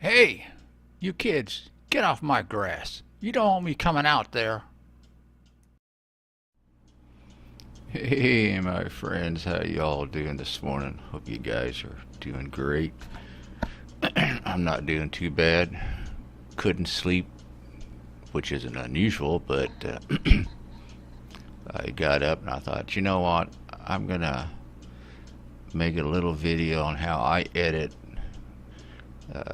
Hey, you kids, get off my grass. You don't want me coming out there. Hey, my friends, how y'all doing this morning? Hope you guys are doing great. I'm not doing too bad. Couldn't sleep, which isn't unusual, but I got up and I thought, you know what? I'm gonna make a little video on how I edit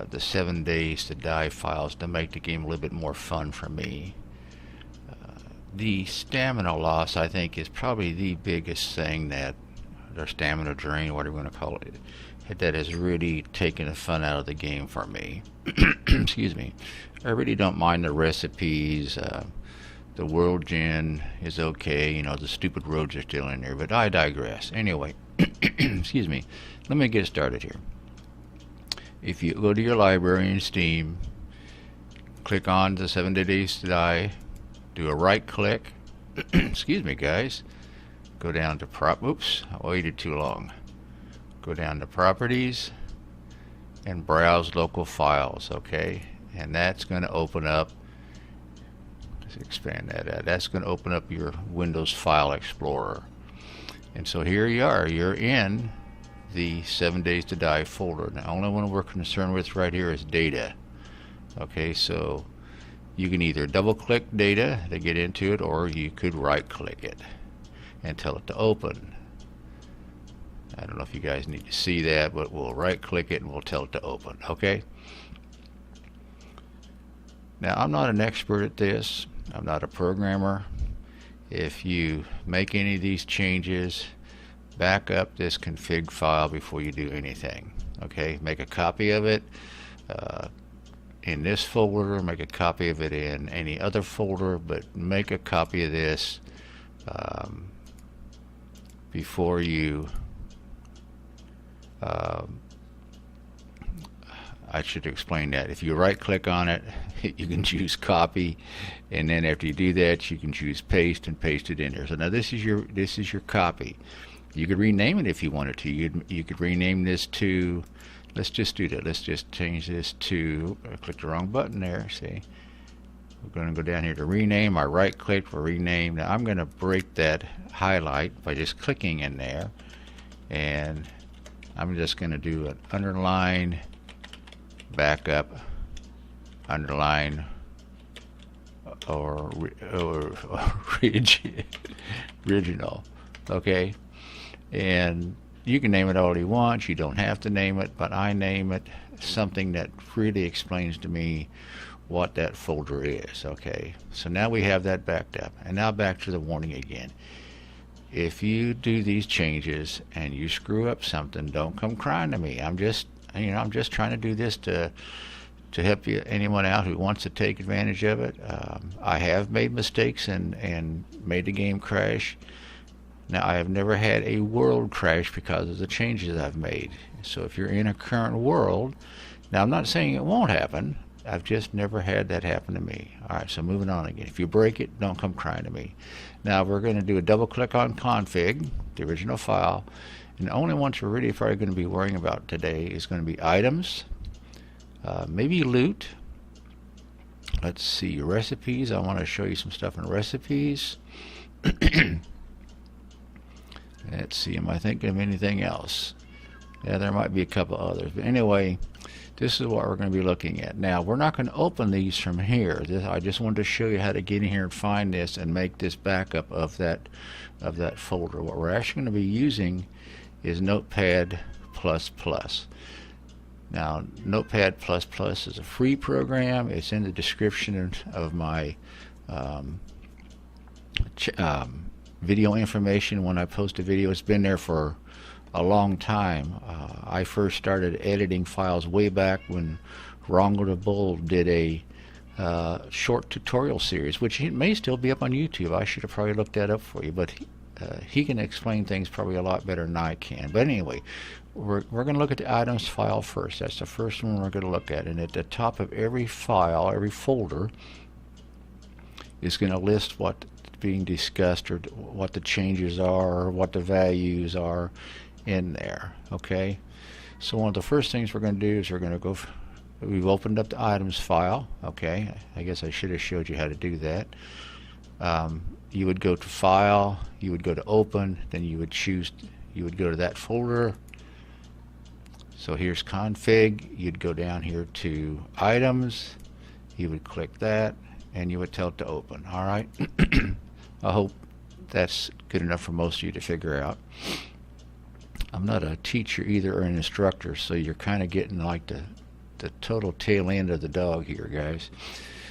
the 7 days to die files to make the game a little bit more fun for me. The stamina loss, I think, is probably the biggest thing that, or stamina drain, whatever you want to call it, that has really taken the fun out of the game for me. Excuse me. I really don't mind the recipes. The world gen is okay. You know, the stupid roads are still in there, but I digress. Anyway, excuse me. Let me get started here. If you go to your library in Steam, click on the 7 Days to Die, do a right click, excuse me guys, go down to oops, I waited too long. Go down to properties and browse local files, okay? And that's going to open up, let's expand that out. That's going to open up your Windows File Explorer. And so here you are, you're in the 7 Days to Die folder. The only one we're concerned with right here is data. Okay, so you can either double click data to get into it, or you could right click it and tell it to open. I don't know if you guys need to see that, but we'll right click it and we'll tell it to open. Okay, now I'm not an expert at this. I'm not a programmer. If you make any of these changes, back up this config file before you do anything. Okay, make a copy of it in this folder, make a copy of it in any other folder, but make a copy of this before you I should explain that. If you right click on it, you can choose copy, and then after you do that, you can choose paste and paste it in there. So now this is your copy. You could rename it if you wanted to. You could rename this to, let's just do that. Let's just change this to, I clicked the wrong button there, see. We're going to go down here to rename. I right click for rename. Now I'm going to break that highlight by just clicking in there, and I'm just going to do an underline, backup, underline, or original. Okay, and you can name it all you want. You don't have to name it, but I name it something that really explains to me what that folder is. Okay, so now we have that backed up, and now back to the warning again. If you do these changes and you screw up something, don't come crying to me. I'm just trying to do this to help you, anyone out who wants to take advantage of it. I have made mistakes and made the game crash. Now, I have never had a world crash because of the changes I've made. So if you're in a current world, now I'm not saying it won't happen, I've just never had that happen to me. Alright, so moving on again. If you break it, don't come crying to me. Now we're going to do a double click on config, the original file, and the only ones we're really probably going to be worrying about today is going to be items, maybe loot. Let's see, recipes. I want to show you some stuff in recipes. Let's see, am I thinking of anything else? Yeah, there might be a couple others, but anyway, this is what we're going to be looking at. Now, we're not going to open these from here. I just wanted to show you how to get in here and find this and make this backup of that folder. What we're actually going to be using is Notepad++. Now, Notepad++ is a free program. It's in the description of my video information when I post a video. It's been there for a long time. I first started editing files way back when Rongo the Bull did a short tutorial series, which it may still be up on YouTube. I should have probably looked that up for you, but he can explain things probably a lot better than I can. But anyway, we're going to look at the items file first. That's the first one we're going to look at, and at the top of every file, every folder, is going to list what's being discussed or what the changes are or what the values are in there. Okay, so one of the first things we're going to do is we're going to we've opened up the items file. Okay, I guess I should have showed you how to do that. You would go to file, you would go to open, then you would go to that folder. So here's config, you'd go down here to items, you would click that, and you would tell it to open. Alright, I hope that's good enough for most of you to figure out. I'm not a teacher either or an instructor, so you're kind of getting like the total tail end of the dog here, guys.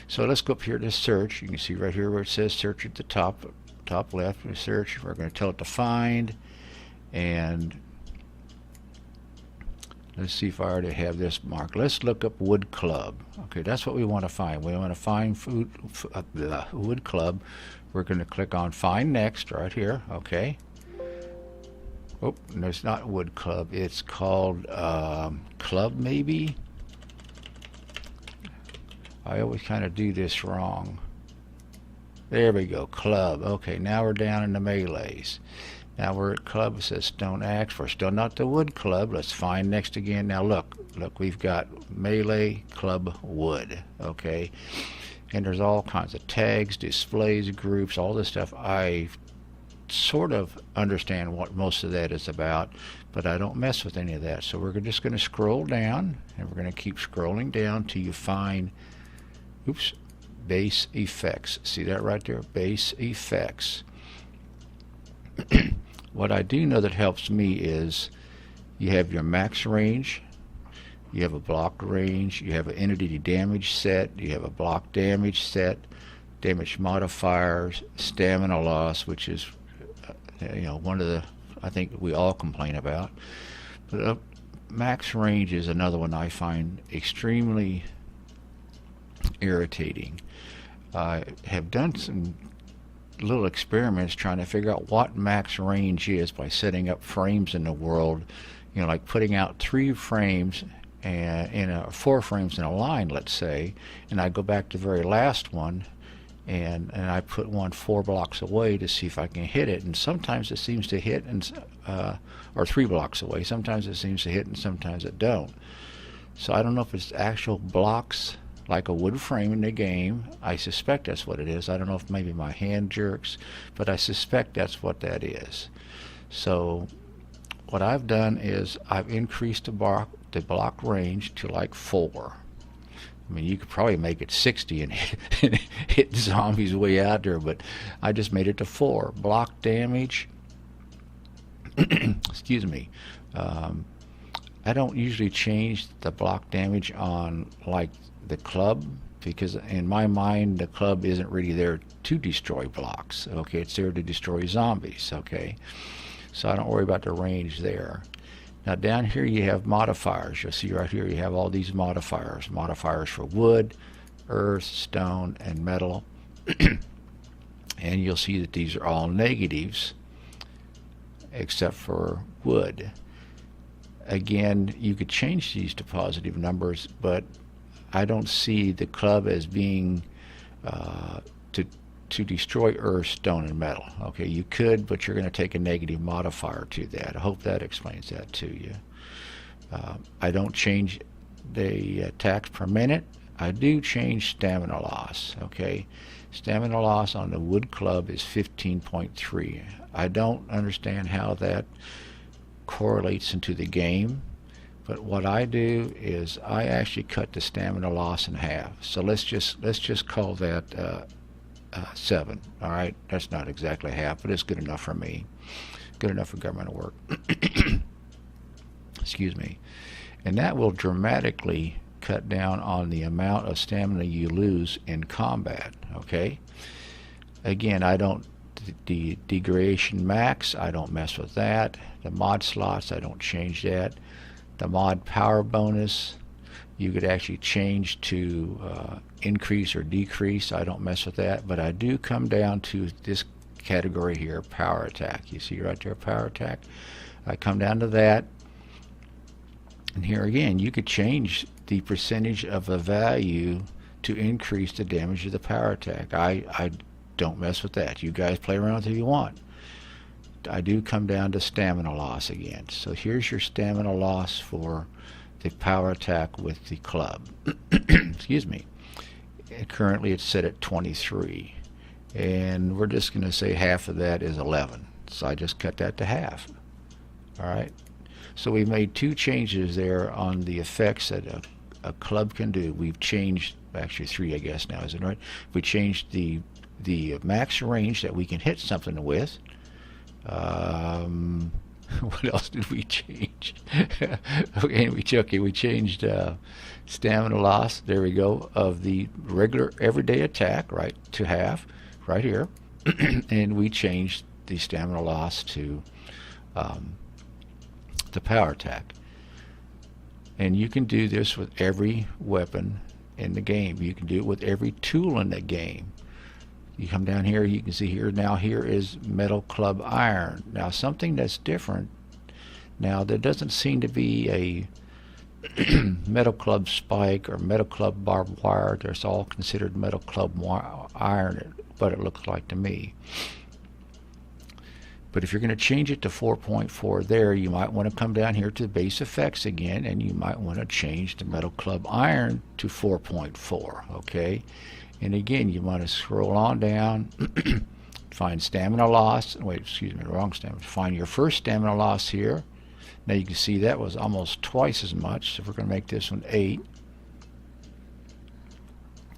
So let's go up here to search. You can see right here where it says search at the top left. We search. We're going to tell it to find, and let's see if I already have this marked. Let's look up wood club. Okay, that's what we want to find. We want to find wood club. We're going to click on find next right here. Okay. Oh, no, it's not wood club. It's called club maybe. I always kind of do this wrong. There we go, club. Okay, now we're down in the melees. Now we're at club. It says stone axe. We're still not the wood club. Let's find next again. Now look, we've got melee, club, wood. Okay, and there's all kinds of tags, displays, groups, all this stuff. I sort of understand what most of that is about, but I don't mess with any of that. So we're just going to scroll down, and we're going to keep scrolling down till you find base effects. See that right there? Base effects. What I do know that helps me is you have your max range, you have a block range, you have an entity damage set, you have a block damage set, damage modifiers, stamina loss, which is one of the, I think we all complain about. But max range is another one I find extremely irritating. I have done some little experiments trying to figure out what max range is by setting up frames in the world, like putting out 3 frames and 4 frames in a line, let's say, and I go back to the very last one and I put one 4 blocks away to see if I can hit it, and sometimes it seems to hit, and or 3 blocks away. Sometimes it seems to hit and sometimes it don't. So I don't know if it's actual blocks like a wood frame in the game. I suspect that's what it is. I don't know if maybe my hand jerks, but I suspect that's what that is. So what I've done is I've increased the block range to like 4. I mean, you could probably make it 60 and hit zombies way out there, but I just made it to 4. Block damage, excuse me, I don't usually change the block damage on like the club, because in my mind the club isn't really there to destroy blocks. Okay, it's there to destroy zombies. Okay, so I don't worry about the range there. Now down here you have modifiers. You'll see right here you have all these modifiers for wood, earth, stone, and metal. And you'll see that these are all negatives except for wood. Again, you could change these to positive numbers, but I don't see the club as being to destroy earth, stone, and metal. Okay, you could, but you're going to take a negative modifier to that. I hope that explains that to you. I don't change the attacks per minute. I do change stamina loss. Okay, stamina loss on the wood club is 15.3. I don't understand how that correlates into the game, but what I do is I actually cut the stamina loss in half. So let's just call that 7. All right, that's not exactly half, but it's good enough for me. Good enough for government work. Excuse me. And that will dramatically cut down on the amount of stamina you lose in combat. Okay. Again, I don't the degradation max, I don't mess with that. The mod slots, I don't change that. The mod power bonus, you could actually change to increase or decrease. I don't mess with that, but I do come down to this category here, power attack. You see right there, power attack. I come down to that, and here again you could change the percentage of the value to increase the damage of the power attack. I don't mess with that. You guys play around with it if you want. I do come down to stamina loss again. So here's your stamina loss for the power attack with the club. Excuse me. And currently it's set at 23, and we're just going to say half of that is 11, so I just cut that to half. Alright, so we made two changes there on the effects that a club can do. We've changed, actually three I guess now, isn't it right? We changed the max range that we can hit something with. What else did we change? Okay, we changed stamina loss, there we go, of the regular everyday attack, right, to half, right here. And we changed the stamina loss to the power attack. And you can do this with every weapon in the game. You can do it with every tool in the game. You come down here, you can see here, now here is metal club iron. Now something that's different, now there doesn't seem to be a metal club spike or metal club barbed wire. There's all considered metal club iron, what it looks like to me. But if you're going to change it to 4.4 there, you might want to come down here to the base effects again, and you might want to change the metal club iron to 4.4, okay? And again, you want to scroll on down, find stamina loss. Wait, excuse me, wrong stamina. Find your first stamina loss here. Now you can see that was almost twice as much. So we're going to make this one 8.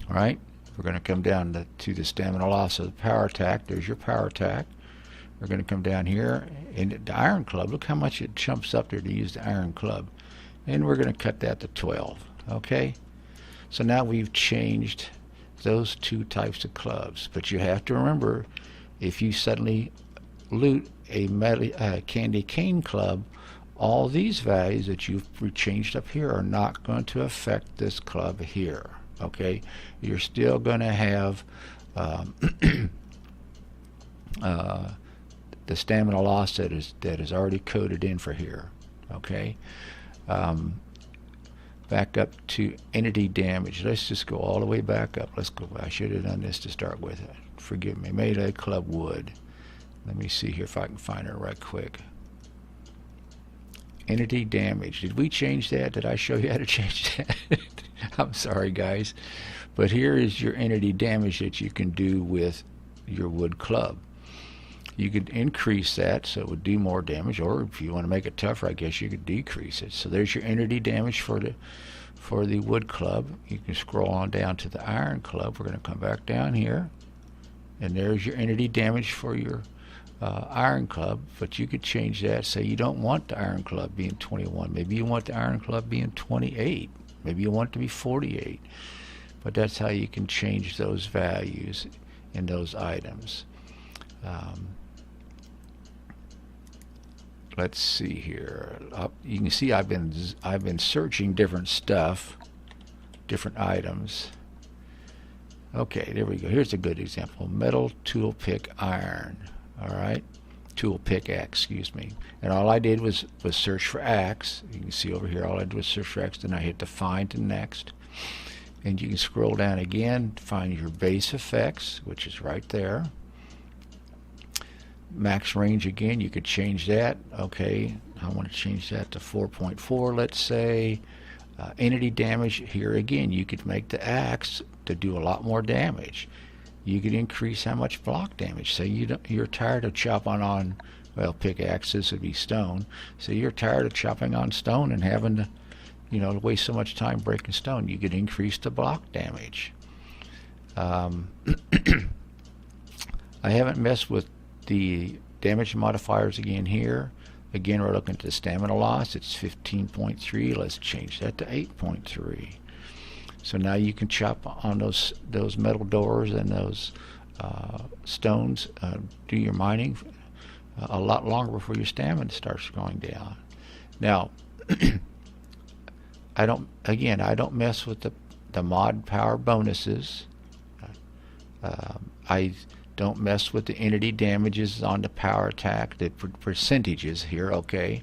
All right, we're going to come down to the stamina loss of the power attack. There's your power attack. We're going to come down here, and the iron club, look how much it jumps up there to use the iron club. And we're going to cut that to 12. Okay, so now we've changed those two types of clubs. But you have to remember, if you suddenly loot a candy cane club, all these values that you've changed up here are not going to affect this club here. Okay, you're still going to have the stamina loss that is already coded in for here. Okay, back up to entity damage. Let's just go all the way back up. Let's go. I should have done this to start with. Forgive me. Melee club wood. Let me see here if I can find her right quick. Entity damage. Did we change that? Did I show you how to change that? I'm sorry, guys. But here is your entity damage that you can do with your wood club. You could increase that so it would do more damage, or if you want to make it tougher, I guess you could decrease it. So there's your entity damage for the wood club. You can scroll on down to the iron club. We're going to come back down here, and there's your entity damage for your iron club. But you could change that. Say you don't want the iron club being 21. Maybe you want the iron club being 28. Maybe you want it to be 48. But that's how you can change those values in those items. Let's see here. You can see I've been searching different stuff, different items. Okay, there we go. Here's a good example. Metal tool pick iron. All right, tool pickaxe. Excuse me. And all I did was search for axe. You can see over here. All I did was search for axe. Then I hit the find and next. And you can scroll down again to find your base effects, which is right there. Max range again, you could change that. Okay, I want to change that to 4.4, let's say. Entity damage, here again, you could make the axe to do a lot more damage. You could increase how much block damage. Say you're tired of chopping on, well, pickaxes would be stone. So you're tired of chopping on stone and having to, waste so much time breaking stone. You could increase the block damage. I haven't messed with the damage modifiers again here. Again, we're looking at the stamina loss. It's 15.3. Let's change that to 8.3. So now you can chop on those metal doors and those stones. Do your mining a lot longer before your stamina starts going down. Now, I don't mess with the mod power bonuses. I don't mess with the entity damages on the power attack, the percentages here, okay?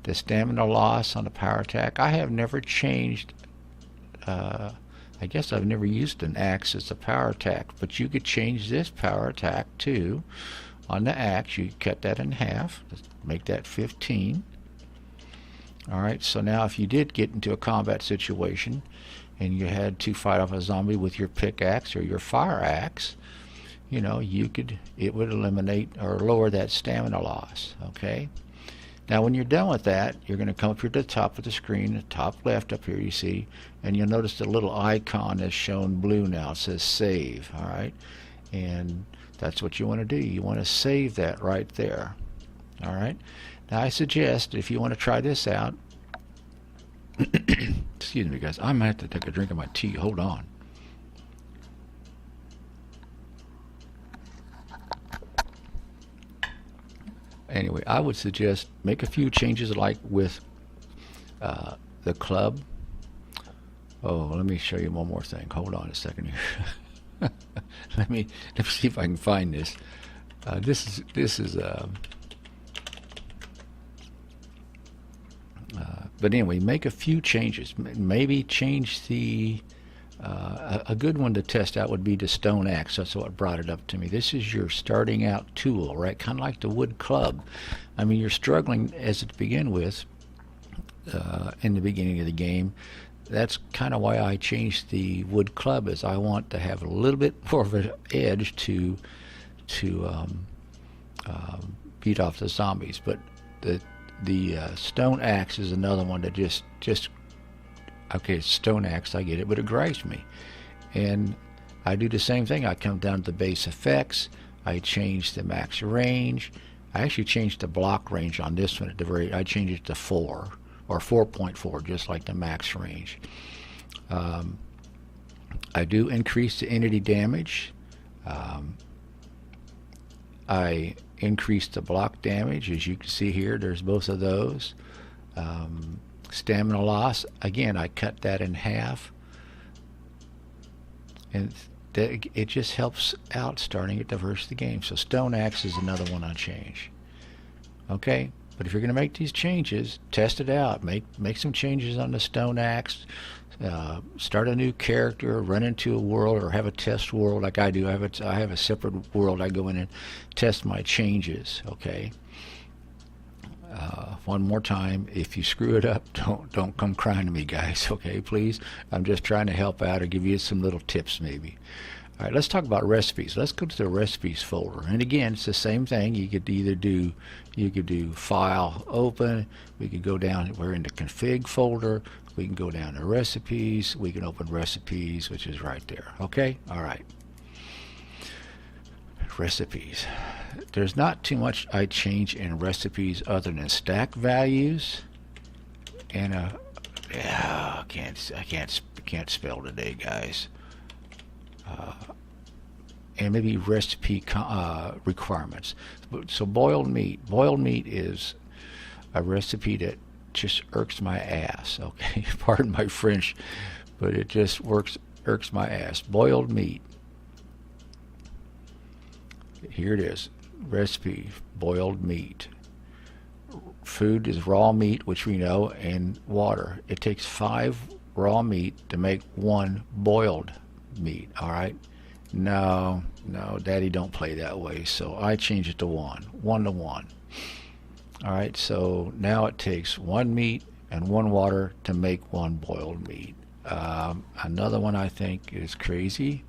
The stamina loss on the power attack. I have never changed, I guess I've never used an axe as a power attack, but you could change this power attack too. On the axe, you cut that in half, make that 15. Alright, so now if you did get into a combat situation and you had to fight off a zombie with your pickaxe or your fire axe, you know, it would eliminate or lower that stamina loss. Okay. Now when you're done with that, you're going to come up here to the top of the screen, the top left up here you see, and you'll notice the little icon is shown blue now. It says save. Alright, and that's what you want to do. You want to save that right there. Alright, now I suggest if you want to try this out, excuse me guys, I might have to take a drink of my tea. Hold on. Anyway, I would suggest make a few changes like with the club. Oh, let me show you one more thing. Hold on a second here. let me see if I can find this. This is but anyway, make a few changes. Maybe change the a good one to test out would be the stone axe. That's what brought it up to me. This is your starting out tool, right? Kind of like the wood club. I mean, you're struggling as to begin with in the beginning of the game. That's kind of why I changed the wood club, is I want to have a little bit more of an edge to beat off the zombies. But the stone axe is another one that just okay, it's stone axe, I get it, but it gripes me. And I do the same thing. I come down to the base effects, I change the max range. I actually changed the block range on this one at the very, I changed it to 4 or 4.4, just like the max range. I do increase the entity damage. I increase the block damage, as you can see here, there's both of those. Stamina loss, again, I cut that in half, and it just helps out starting at the first of the game. So stone axe is another one I change. Okay, but if you're going to make these changes, test it out. Make some changes on the stone axe. Start a new character, run into a world, or have a test world like I do. I have a separate world. I go in and test my changes. Okay. One more time, if you screw it up, don't come crying to me, guys. Okay, please. I'm just trying to help out or give you some little tips, maybe. All right, let's talk about recipes. Let's go to the recipes folder. And again, it's the same thing. You could do file, open. We could go down. We're in the config folder. We can go down to recipes. We can open recipes, which is right there. Okay. All right. Recipes. There's not too much I change in recipes other than stack values and I can't spell today, guys. And maybe recipe requirements. So boiled meat is a recipe that just irks my ass. Okay, pardon my French, but it just irks my ass. Boiled meat. Here it is. Recipe, boiled meat. Food is raw meat, which we know, and water. It takes 5 raw meat to make 1 boiled meat. All right. No, Daddy don't play that way. So I change it to 1 to 1. All right. So now it takes 1 meat and 1 water to make 1 boiled meat. Another one I think is crazy.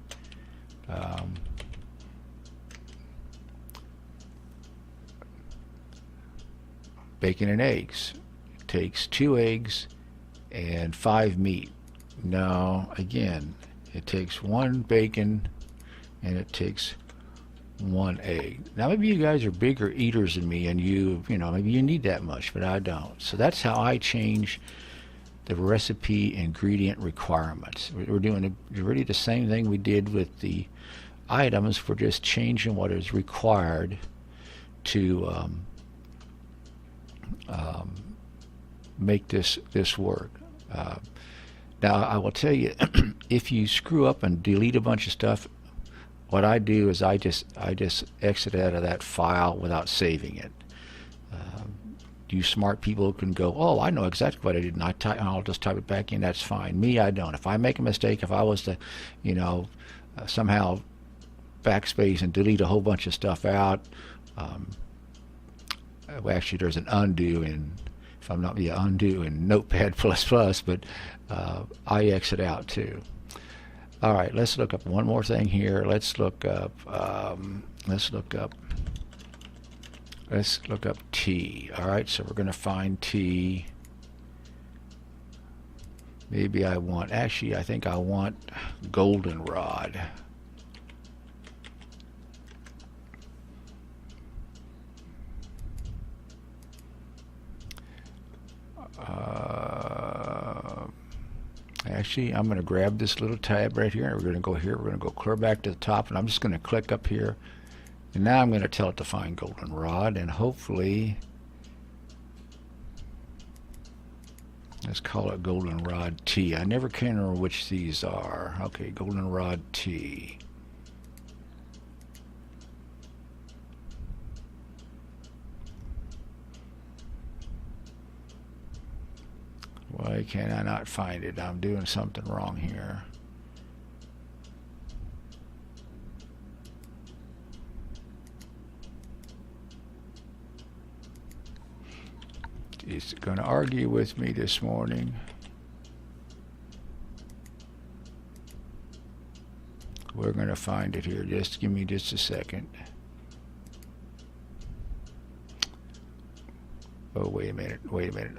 Bacon and eggs. It takes 2 eggs and 5 meat. No, again, it takes 1 bacon and it takes 1 egg. Now maybe you guys are bigger eaters than me and you know, maybe you need that much, but I don't. So that's how I change the recipe ingredient requirements. We're doing really the same thing we did with the items. We're just changing what is required to make this work. Now I will tell you, if you screw up and delete a bunch of stuff, what I do is I just exit out of that file without saving it. You smart people can go, oh, I know exactly what I did, and I'll just type it back in. That's fine. Me, I don't. If I make a mistake, if I was to, you know, somehow backspace and delete a whole bunch of stuff out, well, actually there's an undo in if I'm not, yeah, undo in Notepad++, but I exit out too. All right, let's look up one more thing here. Let's look up T. All right, so we're going to find T. Maybe I want, actually I think I want goldenrod. Actually, I'm going to grab this little tab right here, and we're going to go here. We're going to go clear back to the top, and I'm just going to click up here. And now I'm going to tell it to find goldenrod, and hopefully, let's call it goldenrod T. I never can remember which these are. Okay, goldenrod T. Why can I not find it? I'm doing something wrong here. It's going to argue with me this morning. We're going to find it here. Just give me just a second. Oh, wait a minute.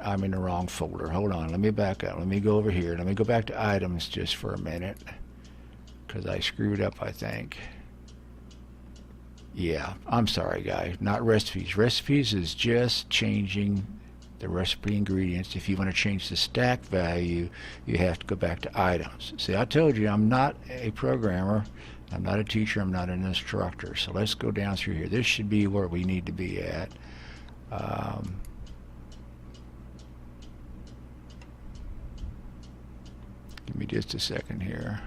I'm in the wrong folder. Hold on. Let me back up. Let me go over here. Let me go back to items just for a minute, because I screwed up, I think. Yeah, I'm sorry, guys. Not recipes. Recipes is just changing the recipe ingredients. If you want to change the stack value, you have to go back to items. See, I told you I'm not a programmer. I'm not a teacher. I'm not an instructor. So let's go down through here. This should be where we need to be at. Give me just a second here.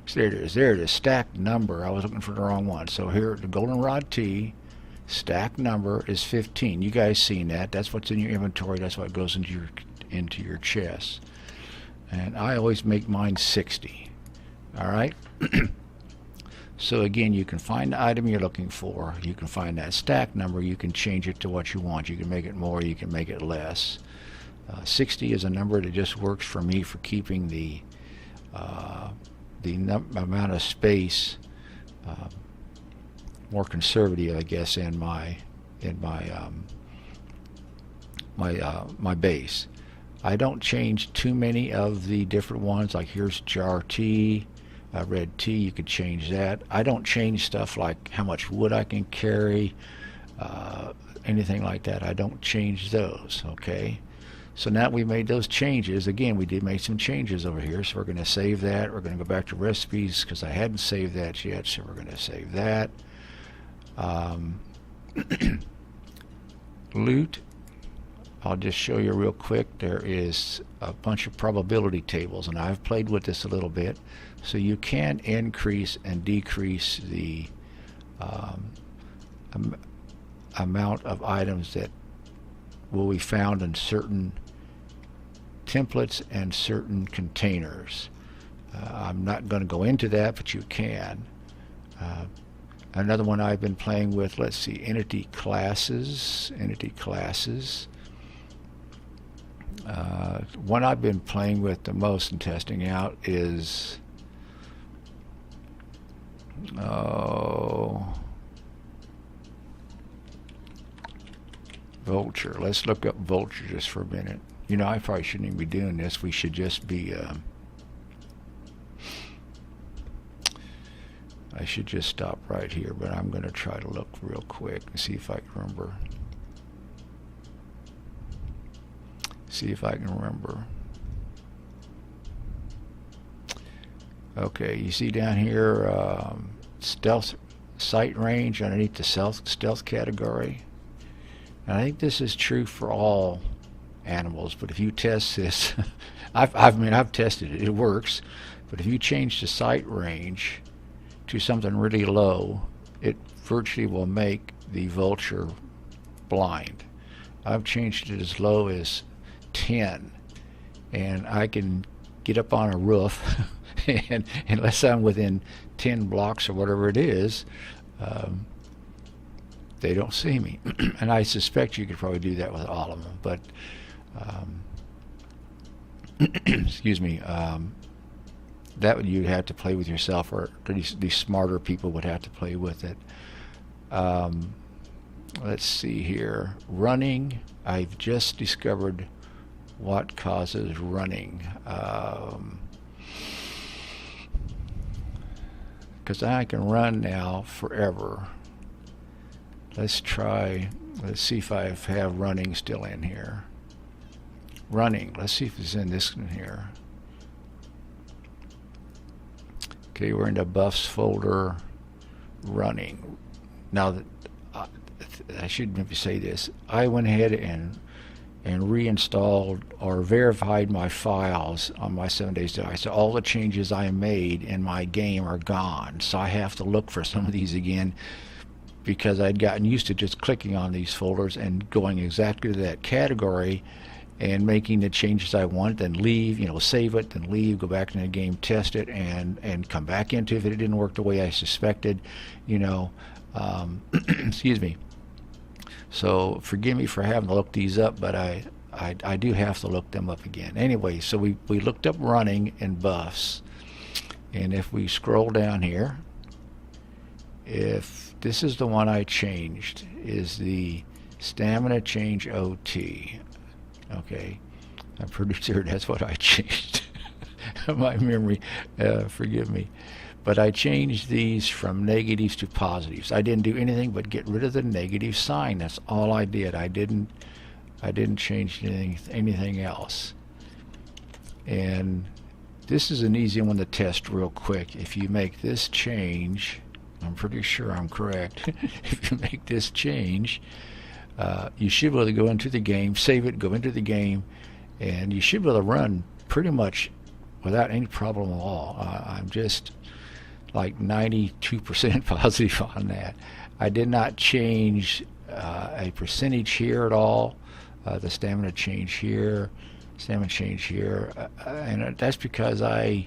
So there it is. There it is. Stack number. I was looking for the wrong one. So here, the goldenrod T, stack number is 15. You guys seen that? That's what's in your inventory. That's what goes into your chest. And I always make mine 60. All right. So again, you can find the item you're looking for. You can find that stack number. You can change it to what you want. You can make it more. You can make it less. 60 is a number that just works for me for keeping the amount of space more conservative, I guess, in my base. I don't change too many of the different ones. Like here's jar T, red T. You could change that. I don't change stuff like how much wood I can carry, anything like that. I don't change those. Okay. So now we made those changes. Again, we did make some changes over here. So we're going to save that. We're going to go back to recipes because I hadn't saved that yet. So we're going to save that. Loot. I'll just show you real quick. There is a bunch of probability tables, and I've played with this a little bit. So you can increase and decrease the amount of items that will be found in certain templates and certain containers. I'm not going to go into that, but you can. Another one I've been playing with, let's see, entity classes. One I've been playing with the most and testing out is vulture. Let's look up vulture just for a minute. You know, I probably shouldn't even be doing this. We should just be I should just stop right here, but I'm going to try to look real quick and see if I can remember. Okay, you see down here stealth sight range underneath the stealth category. And I think this is true for all animals, but if you test this, I've tested it. It works. But if you change the sight range to something really low, it virtually will make the vulture blind. I've changed it as low as 10, and I can get up on a roof, and unless I'm within 10 blocks or whatever it is, they don't see me. And I suspect you could probably do that with all of them, but excuse me, that you'd have to play with yourself, or these smarter people would have to play with it. Let's see here. Running. I've just discovered what causes running. Because I can run now forever. Let's see if I have running still in here. Running. Let's see if it's in this one here. Okay, we're in the buffs folder. Running. Now, I should maybe say this. I went ahead and reinstalled or verified my files on my 7 days device. So all the changes I made in my game are gone. So I have to look for some of these again, because I'd gotten used to just clicking on these folders and going exactly to that category and making the changes I want, then leave, save it, then leave, go back into the game, test it, and come back into it if it didn't work the way I suspected, excuse me. So forgive me for having to look these up, but I do have to look them up again. Anyway, so we looked up running and buffs, and if we scroll down here, if this is the one I changed, is the stamina change OT. Okay, I'm pretty sure that's what I changed. My memory, forgive me. But I changed these from negatives to positives. I didn't do anything but get rid of the negative sign. That's all I did. I didn't change anything else. And this is an easy one to test real quick. If you make this change, I'm pretty sure I'm correct. If you make this change, you should be able to go into the game, save it, go into the game, and you should be able to run pretty much without any problem at all. I'm just like 92% positive on that. I did not change a percentage here at all. The stamina change here, and that's because I'm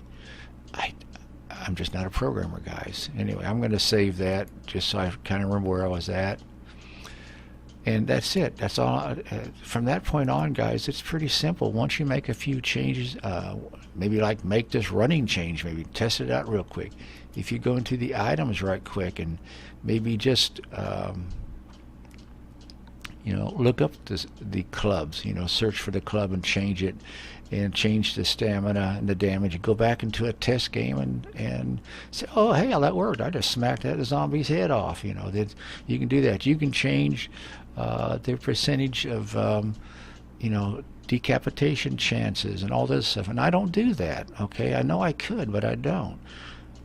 just not a programmer, guys. Anyway, I'm going to save that just so I kind of remember where I was at. And that's it. That's all. From that point on, guys, it's pretty simple. Once you make a few changes, maybe like make this running change, maybe test it out real quick. If you go into the items right quick and maybe just look up the clubs, search for the club and change it, and change the stamina and the damage, and go back into a test game and say, oh, hey, that worked. I just smacked that zombie's head off. That you can do that. You can change the percentage of decapitation chances and all this stuff, and I don't do that. Okay, I know I could, but I don't.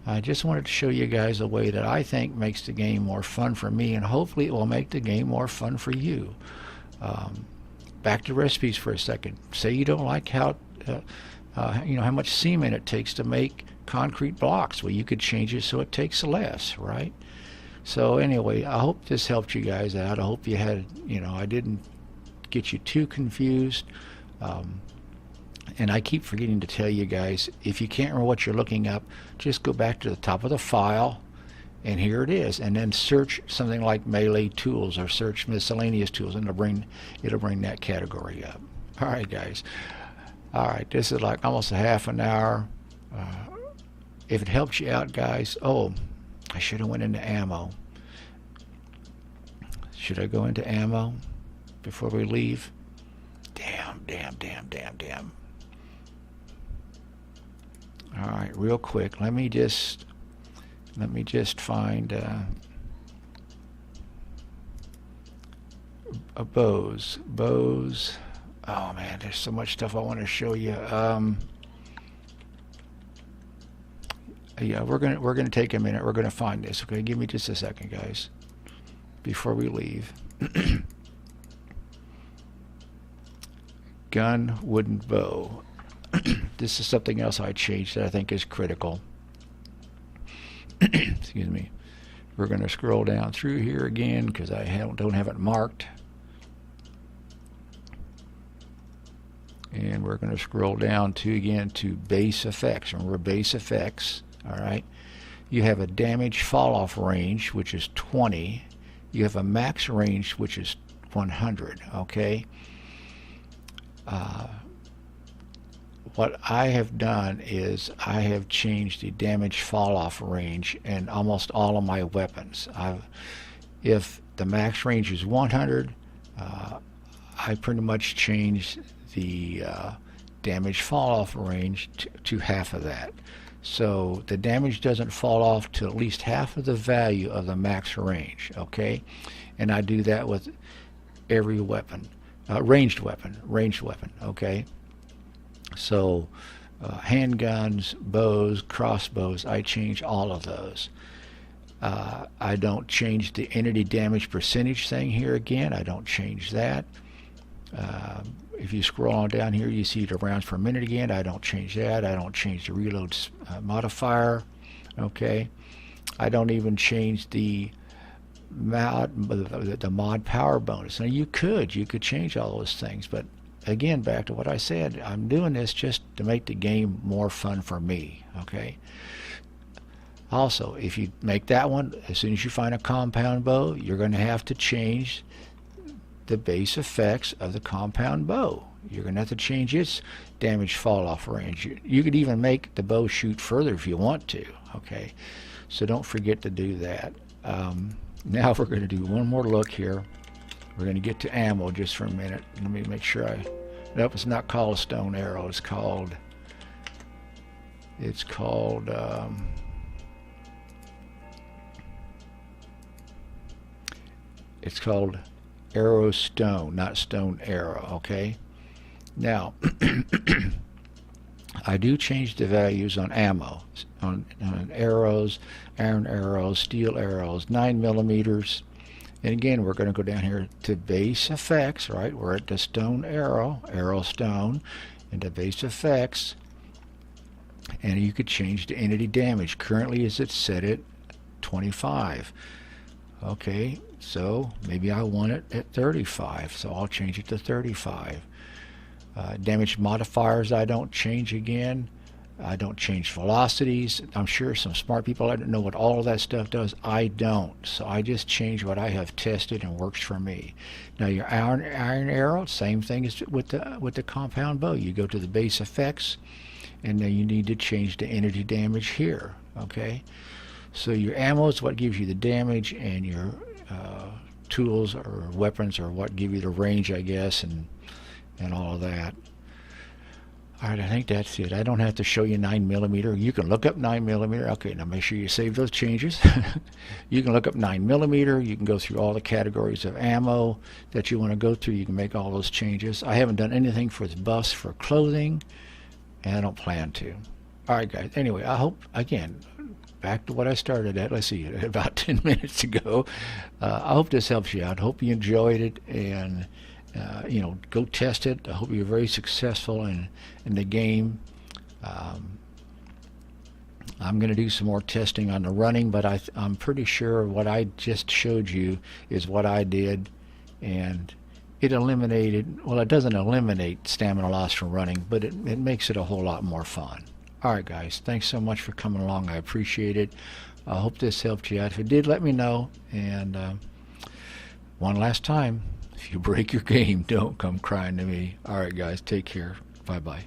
I just wanted to show you guys a way that I think makes the game more fun for me, and hopefully it will make the game more fun for you. Back to recipes for a second. Say you don't like how much cement it takes to make concrete blocks. Well, you could change it so it takes less, right? So anyway, I hope this helped you guys out. I hope you had, I didn't get you too confused. And I keep forgetting to tell you guys, if you can't remember what you're looking up, just go back to the top of the file, and here it is, and then search something like melee tools or search miscellaneous tools, and it'll bring that category up. All right, guys. All right, this is like almost a half an hour. If it helps you out, guys, I should have went into ammo. Should I go into ammo before we leave? Damn. All right, real quick, let me just find a bows. Oh man, there's so much stuff I want to show you. Yeah, we're gonna take a minute. We're gonna find this. Okay, give me just a second, guys, before we leave. Gun, wooden bow. This is something else I changed that I think is critical. Excuse me. We're going to scroll down through here again because I don't have it marked. And we're going to scroll down to base effects. Remember base effects, all right? You have a damage fall off range, which is 20. You have a max range, which is 100, okay? what I have done is I have changed the damage fall off range in almost all of my weapons. If the max range is 100, I pretty much changed the damage fall off range to half of that. So the damage doesn't fall off to at least half of the value of the max range, okay? And I do that with every weapon, ranged weapon, okay? So handguns, bows, crossbows, I change all of those. I don't change the entity damage percentage thing here again. I don't change that. If you scroll on down here, you see the rounds per minute again. I don't change that. I don't change the reload modifier. Okay. I don't even change the mod power bonus. Now you could change all those things, but again, back to what I said, I'm doing this just to make the game more fun for me. Okay. Also, if you make that one, as soon as you find a compound bow, you're going to have to change the base effects of the compound bow. You're going to have to change its damage fall off range. You could even make the bow shoot further if you want to. Okay, so don't forget to do that. Now we're going to do one more look here. We're going to get to ammo just for a minute. Let me make sure nope, it's not called a stone arrow. It's called arrow stone, not stone arrow. Okay, now I do change the values on ammo, on arrows, iron arrows, steel arrows, 9mm. And again, we're going to go down here to base effects, right? We're at the stone arrow stone, and the base effects, and you could change the entity damage. Currently, is it set at 25? Okay, so maybe I want it at 35, so I'll change it to 35. Damage modifiers I don't change again. I don't change velocities. I'm sure some smart people don't know what all of that stuff does. I don't, so I just change what I have tested and works for me. Now your iron arrow, same thing as with the compound bow. You go to the base effects, and then you need to change the entity damage here. Okay. So your ammo is what gives you the damage, and your tools or weapons are what give you the range, I guess, and all of that. Alright, I think that's it. I don't have to show you 9mm. You can look up 9mm. Okay, now make sure you save those changes. You can look up 9mm. You can go through all the categories of ammo that you want to go through. You can make all those changes. I haven't done anything for the buffs for clothing, and I don't plan to. Alright guys, anyway, I hope, again, back to what I started at, let's see, about 10 minutes ago. I hope this helps you out. I hope you enjoyed it, and you know, go test it. I hope you're very successful in the game. I'm going to do some more testing on the running, but I'm pretty sure what I just showed you is what I did, and it eliminated, well, it doesn't eliminate stamina loss from running, but it makes it a whole lot more fun. Alright guys, thanks so much for coming along. I appreciate it. I hope this helped you out. If it did, let me know. And one last time, if you break your game, don't come crying to me. Alright guys, take care. Bye bye.